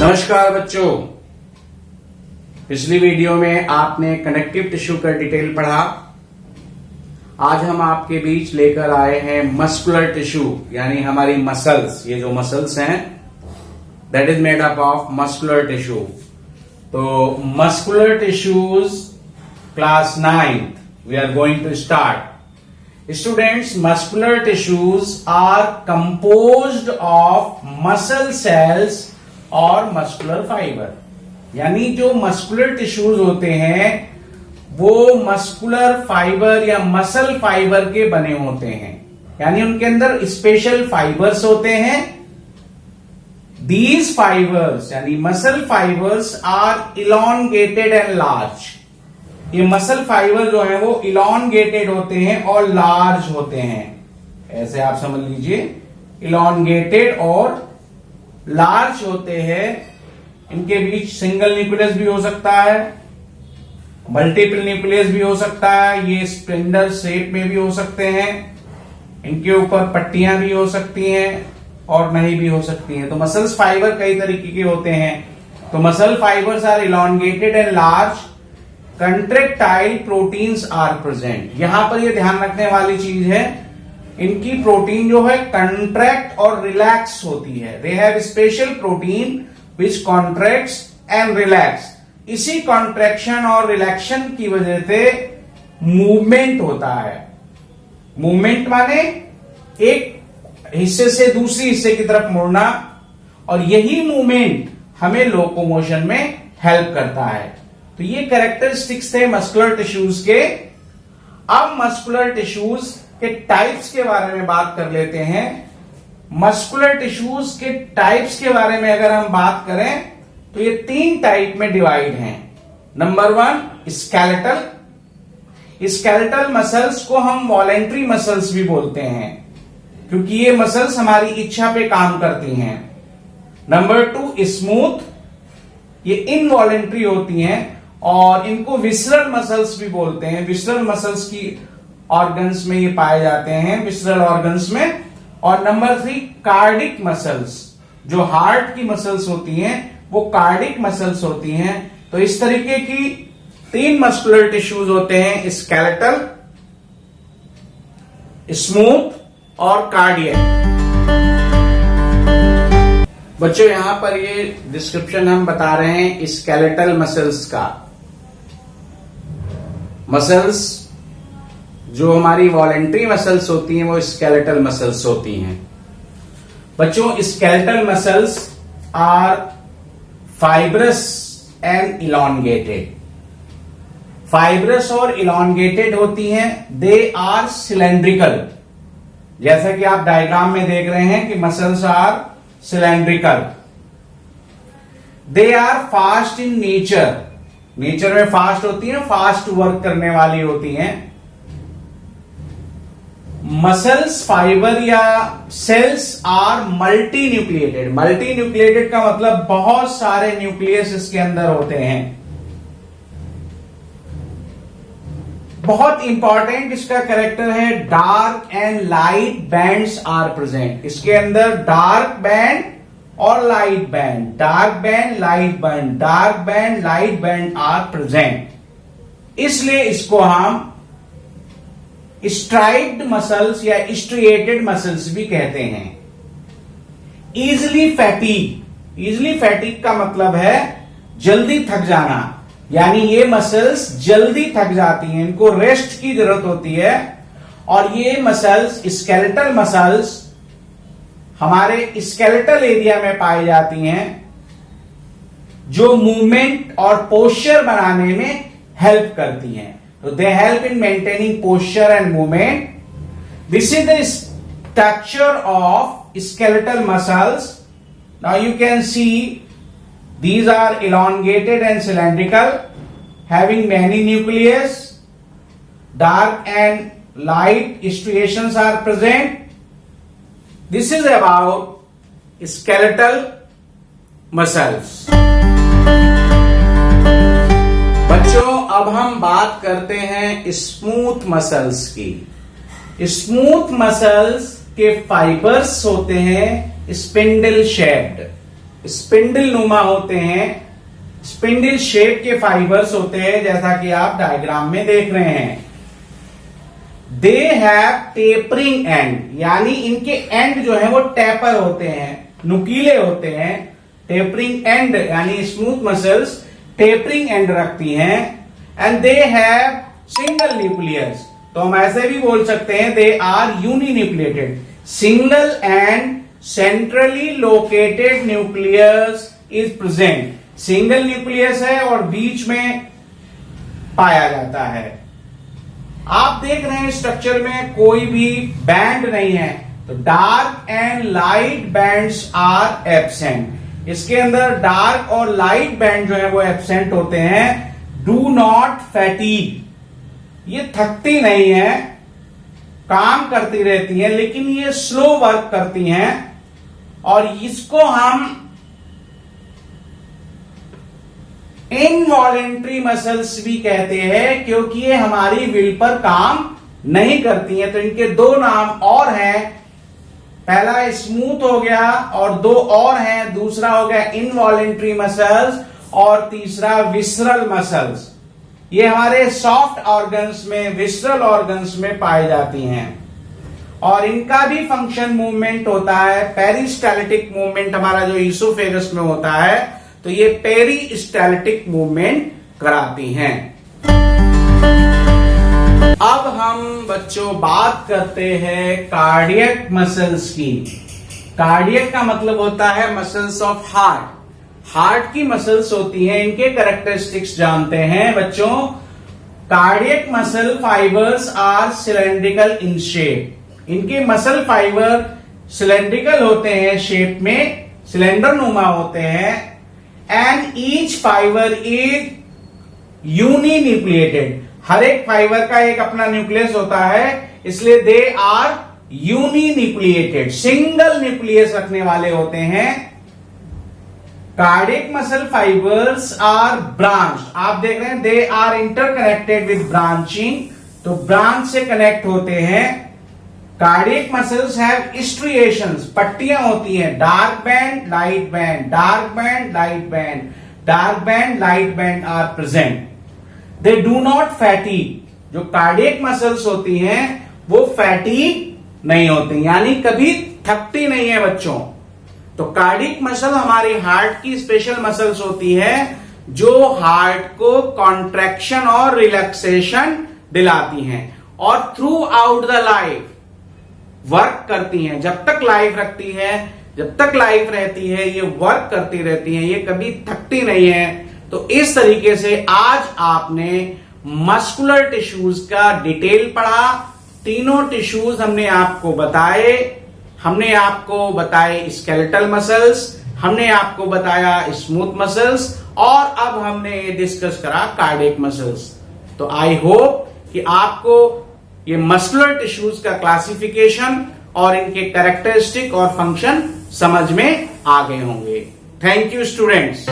नमस्कार बच्चों, पिछली वीडियो में आपने कनेक्टिव टिश्यू का डिटेल पढ़ा। आज हम आपके बीच लेकर आए हैं मस्कुलर टिश्यू, यानी हमारी मसल्स। ये जो मसल्स हैं that is made up of muscular tissue. तो muscular tissues class 9th we are going to start. Students, muscular tissues are composed of muscle cells और मस्कुलर फाइबर। यानी जो मस्कुलर टिश्यूज होते हैं वो मस्कुलर फाइबर या muscle fibre के बने होते हैं, यानी उनके अंदर स्पेशल फाइबर्स होते हैं। दीज फाइबर्स यानी muscle fibres are elongated and large. ये मसल फाइबर जो है वो इलॉन्गेटेड होते हैं और लार्ज होते हैं। ऐसे आप समझ लीजिए, इलॉन्गेटेड और लार्ज होते हैं। इनके बीच सिंगल न्यूक्लियस भी हो सकता है, मल्टीपल न्यूक्लियस भी हो सकता है, ये स्प्लेंडर शेप में भी हो सकते हैं, इनके ऊपर पट्टियां भी हो सकती हैं और नहीं भी हो सकती हैं। तो मसल्स फाइबर कई तरीके के होते हैं। तो muscle fibres are elongated and large. Contractile proteins are present. यहां पर ये ध्यान रखने वाली चीज है, इनकी प्रोटीन जो है कंट्रैक्ट और रिलैक्स होती है। They have special protein which contracts and relax. इसी कॉन्ट्रैक्शन और रिलैक्शन की वजह से मूवमेंट होता है। मूवमेंट माने एक हिस्से से दूसरी हिस्से की तरफ मुड़ना, और यही मूवमेंट हमें लोकोमोशन में हेल्प करता है। तो ये कैरेक्टरिस्टिक्स थे मस्कुलर टिश्यूज के। अब मस्कुलर टिश्यूज के टाइप्स के बारे में बात कर लेते हैं। मस्कुलर टिश्यूज के टाइप्स के बारे में अगर हम बात करें तो ये 3 टाइप में डिवाइड हैं। Number 1 skeletal. स्केलेटल मसल्स को हम वॉलेंट्री मसल्स भी बोलते हैं, क्योंकि ये मसल्स हमारी इच्छा पे काम करती हैं। Number 2 smooth. ये इनवॉलेंट्री होती हैं और इनको विसरल मसल्स भी बोलते हैं। विसरल मसल्स की ऑर्गन्स में ये पाए जाते हैं, विसरल ऑर्गन्स में। और नंबर 3 कार्डिक मसल्स। जो हार्ट की मसल्स होती हैं वो कार्डिक मसल्स होती हैं। तो इस तरीके की 3 मस्कुलर टिश्यूज होते हैं, स्केलेटल, स्मूथ और कार्डियक। बच्चों यहां पर ये डिस्क्रिप्शन हम बता रहे हैं स्केलेटल मसल्स का। मसल्स जो हमारी वॉलेंट्री मसल्स होती हैं वो स्केलेटल मसल्स होती हैं। बच्चों skeletal muscles are fibrous and elongated. Fibrous और इलॉन्गेटेड होती हैं। They are cylindrical. जैसा कि आप डायग्राम में देख रहे हैं कि muscles are cylindrical. They are fast in nature. Nature में फास्ट होती हैं, फास्ट वर्क करने वाली होती हैं। मसल्स फाइबर या cells are multi nucleated. Multi nucleated का मतलब बहुत सारे न्यूक्लियस इसके अंदर होते हैं। बहुत इंपॉर्टेंट इसका कैरेक्टर है, dark and light bands are present. इसके अंदर डार्क बैंड और light band, dark band, light band, dark band, light band are present. इसलिए इसको हम स्ट्राइप्ड मसल्स या स्ट्रिएटेड मसल्स भी कहते हैं। Easily fatigue. इजिली फैटीग का मतलब है जल्दी थक जाना, यानी ये मसल्स जल्दी थक जाती हैं, इनको रेस्ट की जरूरत होती है। और ये मसल्स स्केलेटल मसल्स हमारे स्केलेटल एरिया में पाई जाती हैं, जो मूवमेंट और पोस्चर बनाने में हेल्प करती हैं। तो they help in maintaining posture and movement. This is the structure of skeletal muscles. Now you can see these are elongated and cylindrical, having many nucleus. Dark and light striations are present. This is about skeletal muscles. बच्चों अब हम बात करते हैं smooth muscles की। Smooth muscles के fibres होते हैं स्पिंडल शेप्ड। स्पिंडल नुमा होते हैं, स्पिंडल शेप के फाइबर्स होते हैं, जैसा कि आप डायग्राम में देख रहे हैं। दे हैव टेपरिंग एंड, यानी इनके एंड जो है वो टेपर होते हैं, नुकीले होते हैं। टेपरिंग एंड यानी स्मूथ मसल्स टेपरिंग एंड रखती हैं। And they have single nucleus, तो हम ऐसे भी बोल सकते हैं they are uninucleated. Single and centrally located nucleus is present, single nucleus है और बीच में पाया जाता है। आप देख रहे हैं स्ट्रक्चर में कोई भी बैंड नहीं है, तो dark and light bands are absent. इसके अंदर डार्क और लाइट बैंड जो है वो एब्सेंट होते हैं। डू नॉट फैटीग, ये थकती नहीं है, काम करती रहती है, लेकिन ये स्लो वर्क करती हैं और इसको हम इनवॉलेंट्री मसल्स भी कहते हैं, क्योंकि ये हमारी विल पर काम नहीं करती हैं। तो इनके दो नाम और हैं, पहला स्मूथ हो गया और दो और हैं, दूसरा हो गया इनवॉलेंट्री मसल्स और तीसरा विसरल मसल्स। ये हमारे सॉफ्ट ऑर्गन्स में, विसरल ऑर्गन्स में पाई जाती हैं और इनका भी फंक्शन मूवमेंट होता है। पेरिस्टाल्टिक मूवमेंट हमारा जो ईसोफेगस में होता है, तो ये पेरिस्टाल्टिक मूवमेंट कराती हैं। अब हम बच्चों बात करते हैं कार्डियक मसल्स की। कार्डियक का मतलब होता है मसल्स ऑफ हार्ट। हार्ट की मसल्स होती हैं, इनके कैरेक्टरिस्टिक्स जानते हैं बच्चों। Cardiac muscle fibres are cylindrical in shape. इनके मसल फाइबर सिलेंड्रिकल होते हैं, शेप में सिलेंडर नुमा होते हैं। And each fibre is uninucleated, हर एक फाइबर का एक अपना न्यूक्लियस होता है, इसलिए they are uninucleated, single nucleus रखने वाले होते हैं। Cardiac muscle fibres are branch, आप देख रहे हैं they are interconnected with branching, तो ब्रांच से कनेक्ट होते हैं। कार्डियक मसल्स हैव स्ट्रिएशंस, पट्टियां होती हैं, dark band, light band, dark band, light band, dark band, light band are present. They do not fatigue, जो कार्डियक मसल्स होती हैं वो फैटीग नहीं होती, यानी कभी थकती नहीं है बच्चों। तो कार्डियक मसल हमारी हार्ट की स्पेशल मसल्स होती है, जो हार्ट को कॉन्ट्रैक्शन और रिलैक्सेशन दिलाती हैं और through out the life work करती हैं। जब तक लाइफ रखती है, जब तक लाइफ रहती है, ये वर्क करती रहती हैं, ये कभी थकती नहीं है। तो इस तरीके से आज आपने मस्कुलर टिश्यूज का डिटेल पढ़ा। तीनों टिश्यूज हमने आपको बताए। हमने आपको बताए स्केलेटल मसल्स, हमने आपको बताया स्मूथ मसल्स और अब हमने डिस्कस करा कार्डियक मसल्स। तो आई होप कि आपको ये मस्कुलर टिश्यूज का क्लासिफिकेशन और इनके कैरेक्टरिस्टिक और फंक्शन समझ में आ गए होंगे। Thank you students.